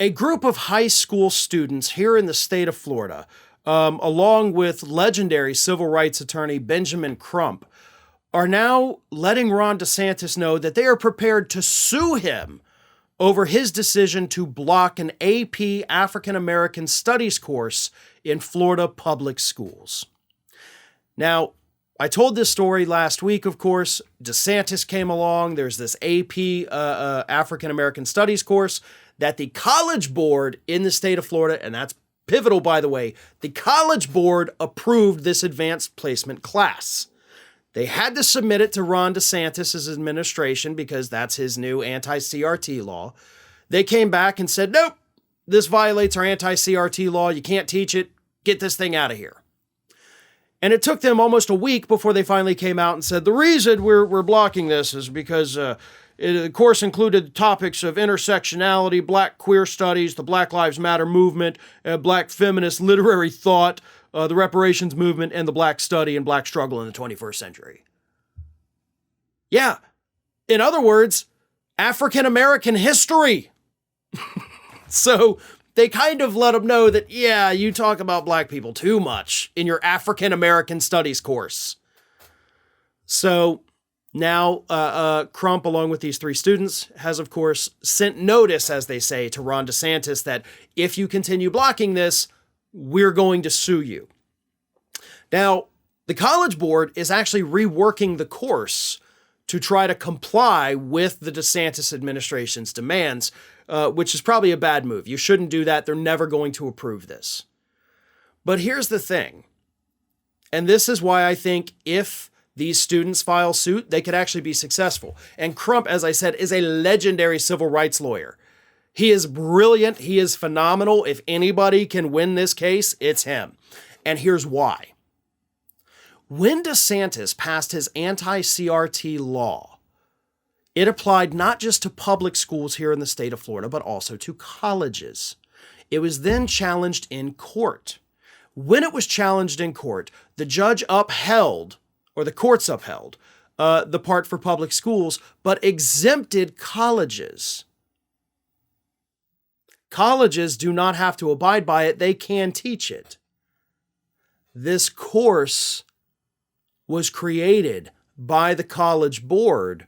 A group of high school students here in the state of Florida, along with legendary civil rights attorney Benjamin Crump, are now letting Ron DeSantis know that they are prepared to sue him over his decision to block an AP African American Studies course in Florida public schools. Now, I told this story last week, of course. DeSantis came along. There's this AP African American Studies course that the College Board in the state of Florida, and that's pivotal, by the way, the College Board approved this advanced placement class. They had to submit it to Ron DeSantis' administration because that's his new anti-CRT law. They came back and said, nope, this violates our anti-CRT law. You can't teach it. Get this thing out of here. And it took them almost a week before they finally came out and said, the reason we're blocking this is because the course included topics of intersectionality, black queer studies, the Black Lives Matter movement, black feminist literary thought, the reparations movement, and the black study and black struggle in the 21st century. Yeah. In other words, African American history. So they kind of let them know that, yeah, you talk about black people too much in your African American studies course. So now Crump, along with these three students, has, of course, sent notice, as they say, to Ron DeSantis that if you continue blocking this, we're going to sue you. Now, the College Board is actually reworking the course to try to comply with the DeSantis administration's demands, which is probably a bad move. You shouldn't do that. They're never going to approve this. But here's the thing, and this is why I think if these students file suit, they could actually be successful. And Crump, as I said, is a legendary civil rights lawyer. He is brilliant. He is phenomenal. If anybody can win this case, it's him. And here's why. When DeSantis passed his anti-CRT law, it applied not just to public schools here in the state of Florida, but also to colleges. It was then challenged in court. When it was challenged in court, the judge upheld, or the courts upheld, the part for public schools, but exempted colleges. Colleges do not have to abide by it. They can teach it. This course was created by the College Board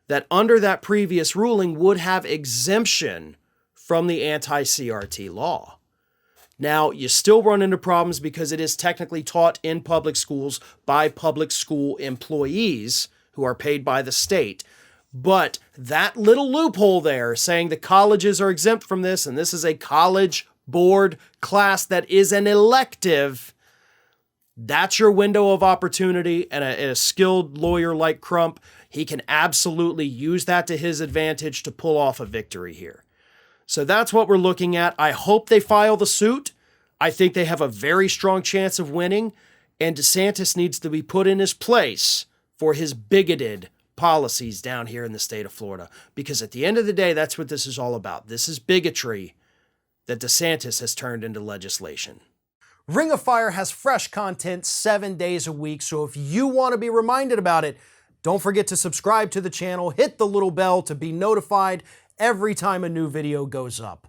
that under that previous ruling would have exemption from the anti-CRT law. Now, you still run into problems because it is technically taught in public schools by public school employees who are paid by the state. But that little loophole there saying the colleges are exempt from this, and this is a College Board class that is an elective, that's your window of opportunity. And a skilled lawyer like Crump, he can absolutely use that to his advantage to pull off a victory here. So that's what we're looking at. I hope they file the suit. I think they have a very strong chance of winning, and DeSantis needs to be put in his place for his bigoted policies down here in the state of Florida. Because at the end of the day, that's what this is all about. This is bigotry that DeSantis has turned into legislation. Ring of Fire has fresh content 7 days a week, so if you want to be reminded about it, don't forget to subscribe to the channel, hit the little bell to be notified every time a new video goes up.